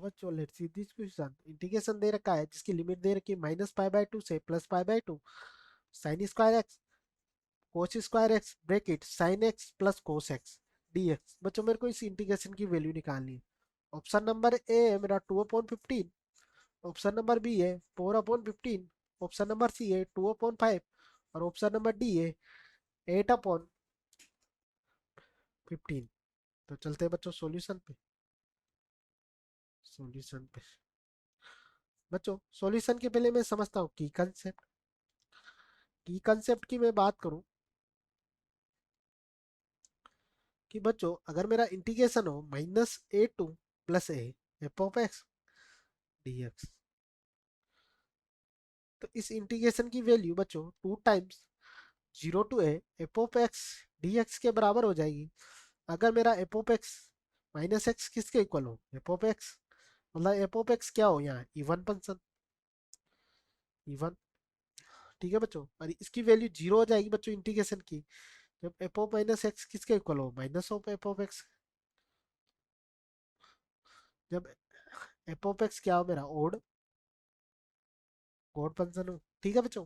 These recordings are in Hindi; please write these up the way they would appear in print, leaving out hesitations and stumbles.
बच्चों let's see this question. Integration दे रखा है जिसकी लिमिट दे रखी है -π/2 से +π/2 sin square X cos square x bracket sin x plus cos x dx। बच्चों मेरे को इस इंटीग्रेशन की वैल्यू निकालनी है। ऑप्शन नंबर ए है मेरा 2/15, ऑप्शन नंबर बी है 4/15, ऑप्शन नंबर सी है 2/5 और ऑप्शन नंबर डी है 8/15। तो चलते हैं बच्चों सॉल्यूशन पे। बच्चों सॉल्यूशन के पहले मैं समझता हूँ की कंसेप्ट की मैं बात करूं कि बच्चों अगर मेरा इंटीग्रेशन हो -a2 plus A F of x dx, तो इस इंटीग्रेशन की वैल्यू बच्चों 2 times 0 to a F of x dx के बराबर हो जाएगी। अगर मेरा F of x minus x किसके इक्वल हो, एफ ऑफ एक्स मतलब एफ ऑफ एक्स क्या हो यहाँ इवन फंक्शन इवन। ठीक है बच्चों, और इसकी वैल्यू 0 हो जाएगी बच्चों इंटीग्रेशन की जब एफ ऑफ माइनस एक्स किसके इक्वल हो minus of F of x. जब एफ ऑफ एक्स क्या हो मेरा ओड ओड फंक्शन हो। ठीक है बच्चों,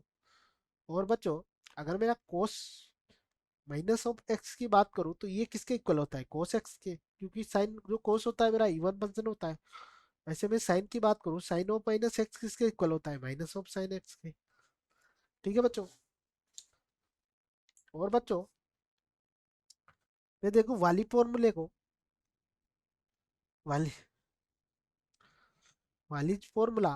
और बच्चों अगर मेरा कोस माइनस ऑफ एक्स की बात करूं तो ये किसके इक्वल होता है कोस एक्स के, क्योंकि साइन जो कोस होता है मेरा इवन फंक्शन होता है। वैसे मैं साइन की बात करूं साइन ऑफ माइनस एक्स किसके इक्वल होता है माइनस ऑफ साइन एक्स के। ठीक है बच्चों, और बच्चों मैं देखो वाली फॉर्मूले को वाली वाली फॉर्मूला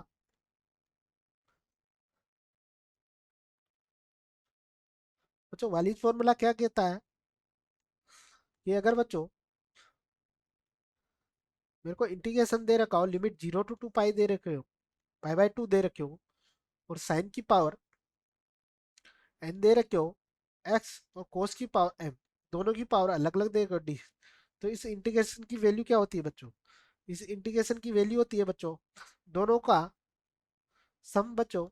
बच्चों वाली फॉर्मूला क्या कहता है कि अगर बच्चों मेरे को इंटीग्रेशन दे रखा हो लिमिट 0 to 2 पाई दे रखे हो π/2 दे रखे हो और साइन की पावर n दे रखे हो x और कोस की पावर m दोनों की पावर अलग अलग दे रखे हो, तो इस इंटीग्रेशन की वैल्यू क्या होती है बच्चों, इस इंटीग्रेशन की वैल्यू होती है बच्चों दोनों का सम बच्चों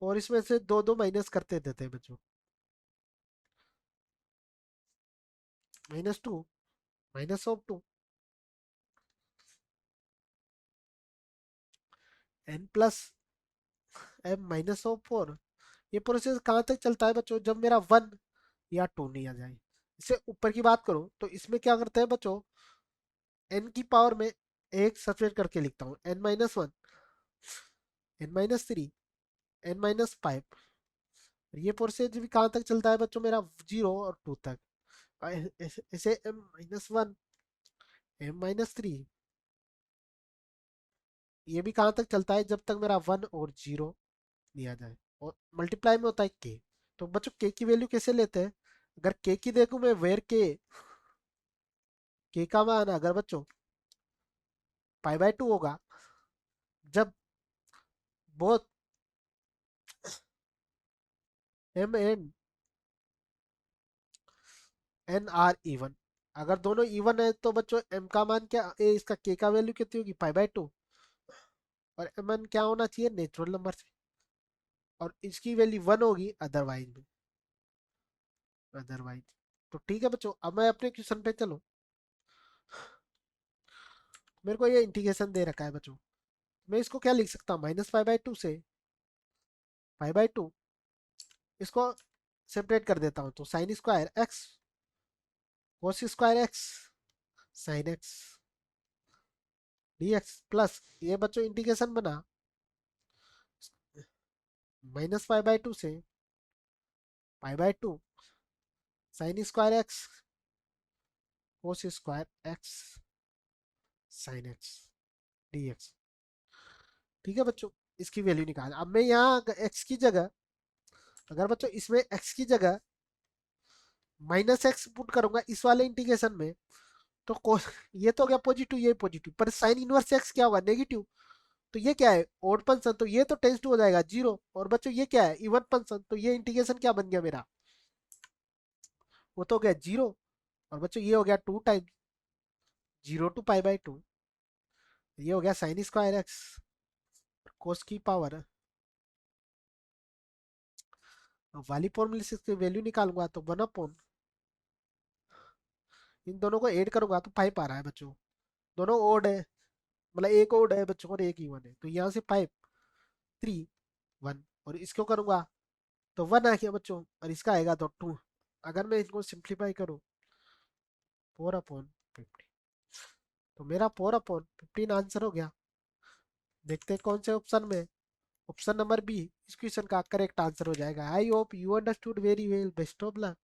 और इसमें से दो दो माइनस करते देते हैं बच्चों -2 -2 n प्लस m -4। ये प्रोसेस कहाँ तक चलता है बच्चों जब मेरा 1 या 2 नहीं आ जाए। इससे ऊपर की बात करूं तो इसमें क्या करते हैं बच्चों n की पावर में एक सब्ट्रैक्ट करके लिखता हूँ n-1 n-3 n-5। ये प्रोसेस भी कहाँ तक चलता है बच्चों मेरा 0 और 2 तक। ऐसे m-1 m-3 ये भी कहाँ तक चलता है जब तक मेरा 1 और 0 नहीं आ जाए और मल्टीप्लाई में होता है के। तो बच्चों के की वैल्यू कैसे लेते हैं, अगर के की देखूं मैं वेर के का मान अगर बच्चों π/2 होगा जब both m and n are even. अगर दोनों इवन है तो बच्चों m का मान क्या इसका k का वैल्यू कितनी होगी π/2 और mn क्या होना चाहिए नेचुरल नंबर से और इसकी वैल्यू 1 होगी अदरवाइज। तो ठीक है बच्चों, अब मैं अपने क्वेश्चन पे चलो। मेरे को ये इंटीग्रेशन दे रखा है बच्चों, मैं इसको क्या लिख सकता हूँ -π/2 से π/2 इसको सेपरेट कर देता हूँ तो sine square X cos square X sine X dx plus ये बच्चों इंटीग्रेशन बना -π/2 से π/2 sine square X cos square X sine X dx। ठीक है बच्चों, इसकी वैल्यू निकाल। अब मैं यहाँ x की जगह अगर बच्चों इसमें x की जगह -x पुट करूंगा इस वाले इंटीग्रेशन में तो ये तो हो गया पॉजिटिव ये पॉजिटिव पर साइन इनवर्स x क्या होगा नेगेटिव। तो ये क्या है ओड फंक्शन तो ये तो टेंस टू हो जाएगा 0 और बच्चों ये क्या है इवन फंक्शन तो ये इंटीग्रेशन क्या बन गया मेरा वो तो हो गया 0 और बच्चों ये हो गया 2 टाइम्स 0 to π/2 ये हो गया साइन स्क्वायर एक्स कोस की पावर वाली फॉर्मूले से इसकी वैल्यू निकालूंगा तो 1 अपॉन इन दोनों को ऐड करूंगा तो 5 आ रहा है बच्चों। दोनों ओड है, मतलब एक ओड है बच्चों और एक इवन है, तो यहाँ से 5 3 1, और इसको करूंगा तो 1 आ गया बच्चों, और इसका आएगा तो 2। अगर मैं इनको सिंप्लीफाई करूँ 4/15, तो मेरा 4/15 आंसर हो गया। देखते हैं कौन से ऑप्शन में। ऑप्शन नंबर बी इस क्वेश्चन का करेक्ट आंसर हो जाएगा। I hope you understood very well. Best of luck.